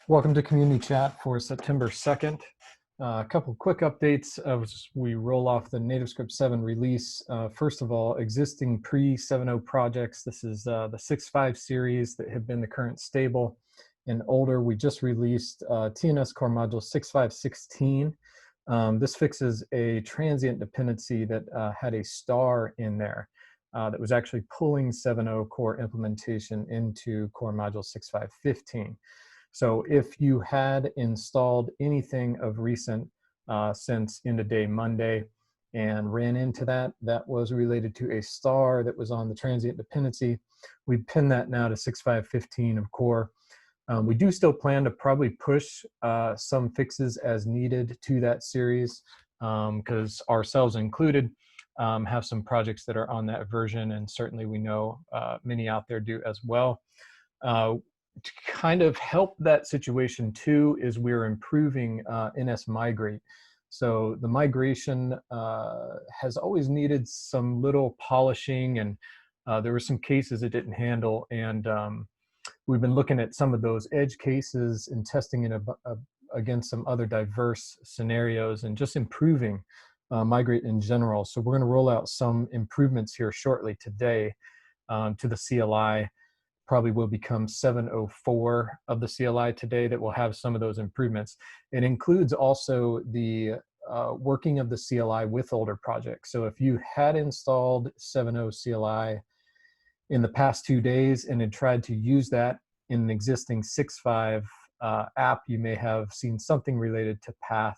Welcome to Community Chat for September 2nd. A couple quick updates as we roll off the NativeScript 7 release. First of all, existing pre-7.0 projects. This is the 6.5 series that have been the current stable. And older, we just released tns-core-modules 6.5.16. This fixes a transient dependency that had a star in there that was actually pulling 7.0 core implementation into core module 6.5.15. So if you had installed anything of recent since end of day Monday and ran into that was related to a star that was on the transient dependency, we pin that now to 6.5.15 of core. We do still plan to probably push some fixes as needed to that series because ourselves included have some projects that are on that version, and certainly we know many out there do as well. To kind of help that situation too is we're improving ns-migrate. So the migration has always needed some little polishing, and there were some cases it didn't handle, and we've been looking at some of those edge cases and testing it against some other diverse scenarios and just improving migrate in general. So we're going to roll out some improvements here shortly today to the CLI. Probably will become 7.04 of the CLI today that will have some of those improvements. It includes also the working of the CLI with older projects. So if you had installed 7.0 CLI in the past 2 days and had tried to use that in an existing 6.5 app, you may have seen something related to path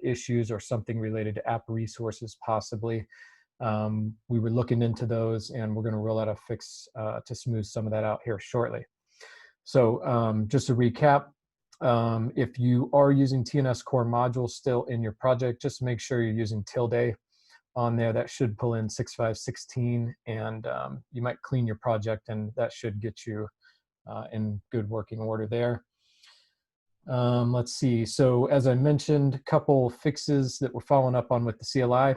issues or something related to app resources possibly. We were looking into those, and we're going to roll out a fix to smooth some of that out here shortly. So just to recap, if you are using tns-core-modules still in your project, just make sure you're using tilde on there. That should pull in 6.5.16, and you might clean your project, and that should get you in good working order there. Let's see. So as I mentioned, a couple fixes that we're following up on with the CLI.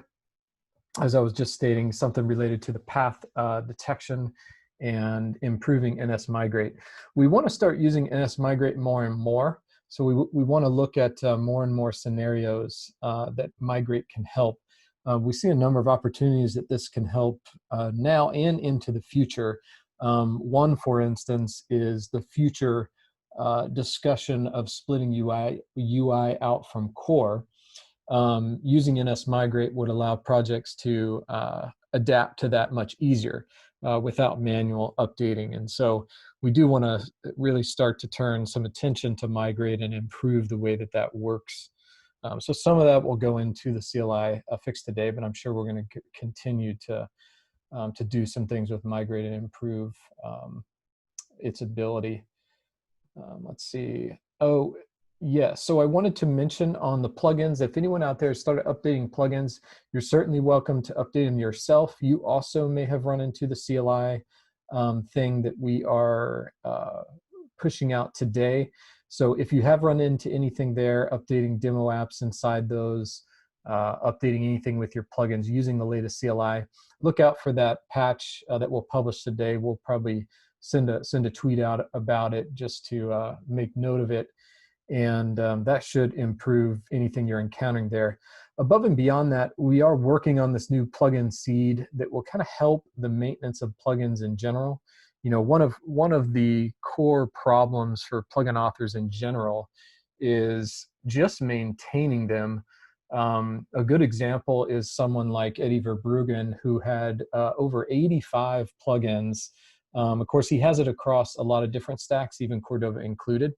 As I was just stating, something related to the path detection and improving ns-migrate. We want to start using ns-migrate more and more. So we want to look at more and more scenarios that migrate can help. We see a number of opportunities that this can help now and into the future. One, for instance, is the future discussion of splitting UI out from core. Using ns-migrate would allow projects to adapt to that much easier without manual updating. And so we do want to really start to turn some attention to migrate and improve the way that that works. So some of that will go into the CLI fix today, but I'm sure we're going to continue to do some things with migrate and improve its ability. Let's see. Oh, yeah, so I wanted to mention on the plugins, if anyone out there started updating plugins, you're certainly welcome to update them yourself. You also may have run into the CLI thing that we are pushing out today. So if you have run into anything there, updating demo apps inside those, updating anything with your plugins using the latest CLI, look out for that patch that we'll publish today. We'll probably send a tweet out about it just to make note of it. And that should improve anything you're encountering there. Above and beyond that, we are working on this new plugin seed that will kind of help the maintenance of plugins in general. You know, one of the core problems for plugin authors in general is just maintaining them. A good example is someone like Eddie Verbruggen, who had over 85 plugins. Of course, he has it across a lot of different stacks, even Cordova included.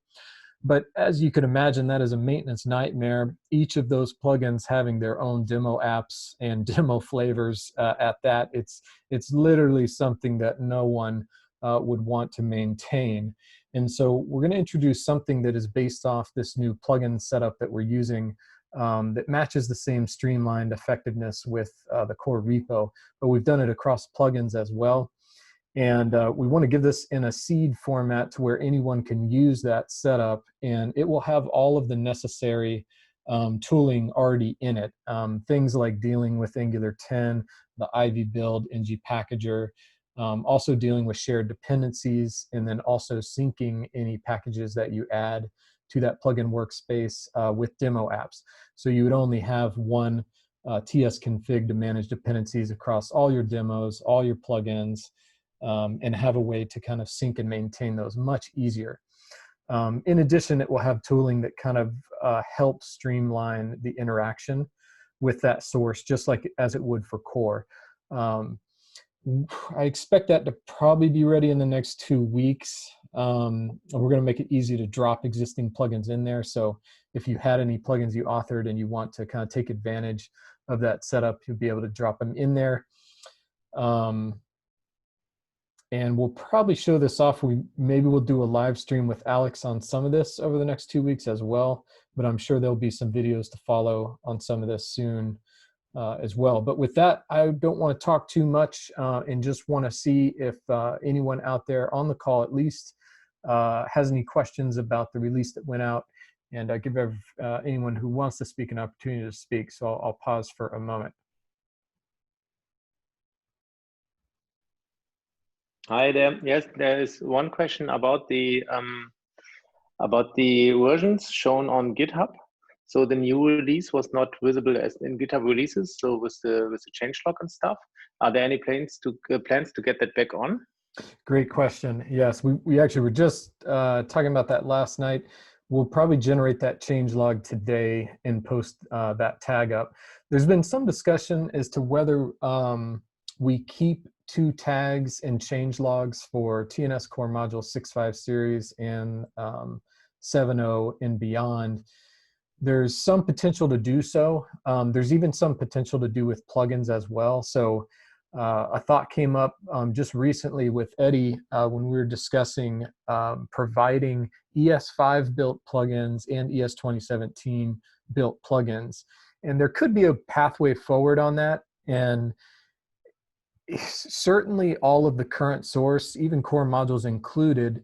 But as you can imagine, that is a maintenance nightmare. Each of those plugins having their own demo apps and demo flavors at that. It's literally something that no one would want to maintain. And so we're going to introduce something that is based off this new plugin setup that we're using that matches the same streamlined effectiveness with the core repo. But we've done it across plugins as well. And we want to give this in a seed format to where anyone can use that setup, and it will have all of the necessary tooling already in it. Things like dealing with Angular 10, the Ivy build, ng packager, Also dealing with shared dependencies, and then also syncing any packages that you add to that plugin workspace with demo apps. So you would only have one ts-config to manage dependencies across all your demos, all your plugins, and have a way to kind of sync and maintain those much easier. In addition, it will have tooling that kind of helps streamline the interaction with that source, just like as it would for core. I expect that to probably be ready in the next 2 weeks. We're going to make it easy to drop existing plugins in there. So if you had any plugins you authored and you want to kind of take advantage of that setup, you'll be able to drop them in there. And we'll probably show this off. Maybe we'll do a live stream with Alex on some of this over the next 2 weeks as well. But I'm sure there'll be some videos to follow on some of this soon as well. But with that, I don't want to talk too much and just want to see if anyone out there on the call at least has any questions about the release that went out. And I give anyone who wants to speak an opportunity to speak. So I'll pause for a moment. Hi there. Yes, there is one question about the versions shown on GitHub. So the new release was not visible as in GitHub releases. So with the changelog and stuff, are there any plans to get that back on? Great question. Yes, we actually were just talking about that last night. We'll probably generate that changelog today and post that tag up. There's been some discussion as to whether we keep 2 tags and changelogs for tns-core-modules 6.5 series and 7.0 and beyond. There's some potential to do so. There's even some potential to do with plugins as well. So a thought came up just recently with Eddie when we were discussing providing ES5 built plugins and ES 2017 built plugins. And there could be a pathway forward on that. And certainly all of the current source, even core modules included,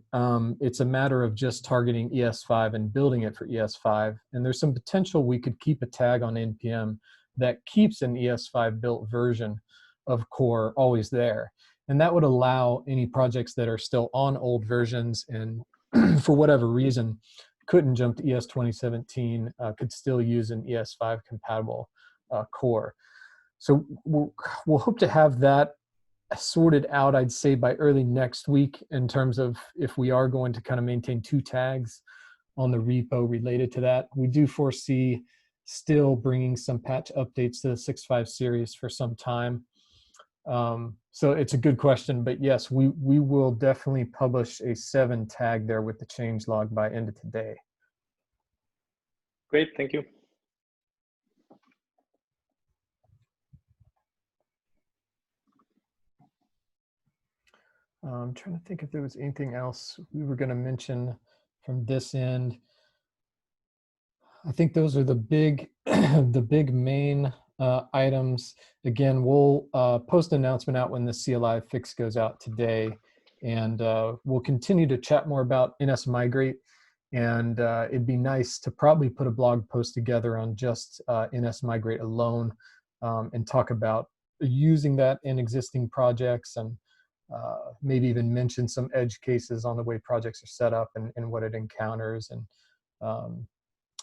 it's a matter of just targeting ES5 and building it for ES5. And there's some potential we could keep a tag on NPM that keeps an ES5 built version of core always there. And that would allow any projects that are still on old versions and for whatever reason couldn't jump to ES 2017, could still use an ES5 compatible core. So we'll hope to have that sorted out, I'd say, by early next week in terms of if we are going to kind of maintain 2 tags on the repo related to that. We do foresee still bringing some patch updates to the 6.5 series for some time. So it's a good question, but yes, we will definitely publish a 7 tag there with the changelog by end of today. Great, thank you. I'm trying to think if there was anything else we were going to mention from this end. I think those are the big, the big main items. Again, we'll post an announcement out when the CLI fix goes out today, and we'll continue to chat more about NS-migrate. And it'd be nice to probably put a blog post together on just NS-migrate alone and talk about using that in existing projects and maybe even mention some edge cases on the way projects are set up and what it encounters, and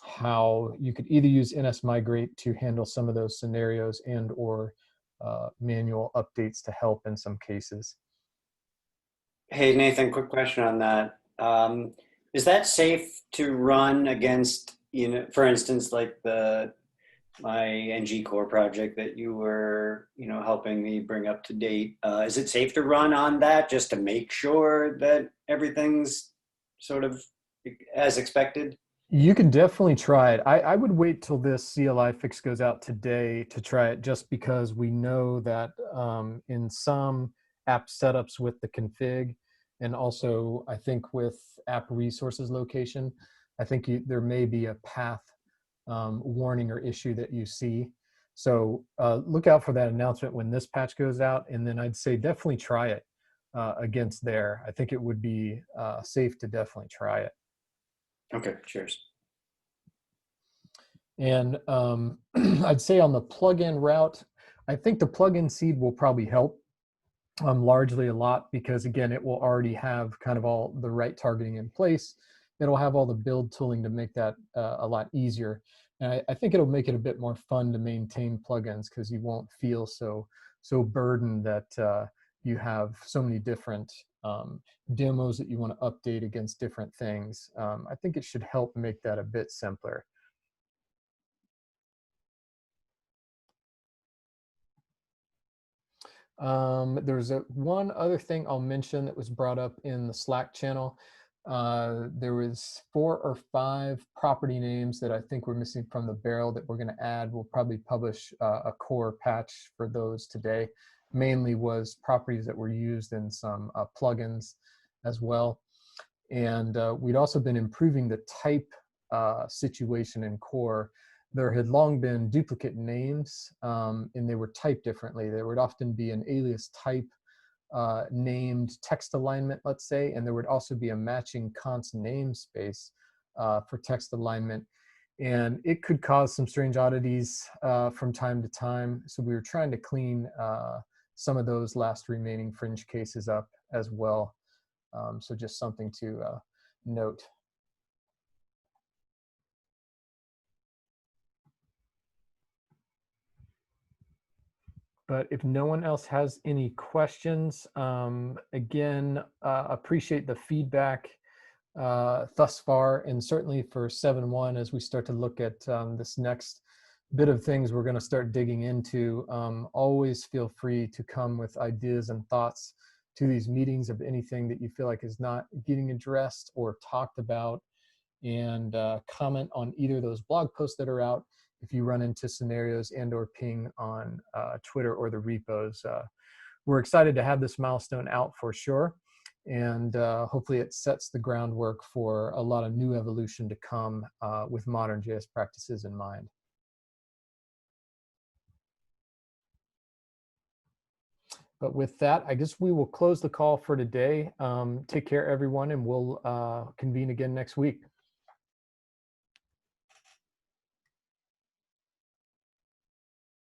how you could either use NS-migrate to handle some of those scenarios and or manual updates to help in some cases. Hey, Nathan, quick question on that. Is that safe to run against, for instance, like my NG core project that you were, helping me bring up to date? Is it safe to run on that just to make sure that everything's sort of as expected? You can definitely try it. I would wait till this CLI fix goes out today to try it, just because we know that in some app setups with the config, and also I think with app resources location, I think there may be a path warning or issue that you see. So look out for that announcement when this patch goes out, and then I'd say definitely try it against there. I think it would be safe to definitely try it. Okay, cheers. And I'd say on the plugin route, I think the plugin seed will probably help. largely a lot, because again, it will already have kind of all the right targeting in place. It'll have all the build tooling to make that a lot easier. And I think it'll make it a bit more fun to maintain plugins, because you won't feel so burdened that you have so many different demos that you want to update against different things. I think it should help make that a bit simpler. There's one other thing I'll mention that was brought up in the Slack channel. There was 4 or 5 property names that I think we're missing from the barrel that we're going to add. We'll probably publish a core patch for those today. Mainly was properties that were used in some plugins as well. And we'd also been improving the type situation in core. There had long been duplicate names, and they were typed differently. There would often be an alias type named text alignment, let's say, and there would also be a matching const namespace for text alignment. And it could cause some strange oddities from time to time. So we were trying to clean some of those last remaining fringe cases up as well. So just something to note. But if no one else has any questions, again, appreciate the feedback thus far, and certainly for 7.1, as we start to look at this next bit of things we're going to start digging into. Always feel free to come with ideas and thoughts to these meetings of anything that you feel like is not getting addressed or talked about, and comment on either of those blog posts that are out if you run into scenarios, and or ping on Twitter or the repos. We're excited to have this milestone out for sure, and hopefully it sets the groundwork for a lot of new evolution to come with modern JS practices in mind. But with that, I guess we will close the call for today. Take care, everyone, and we'll convene again next week.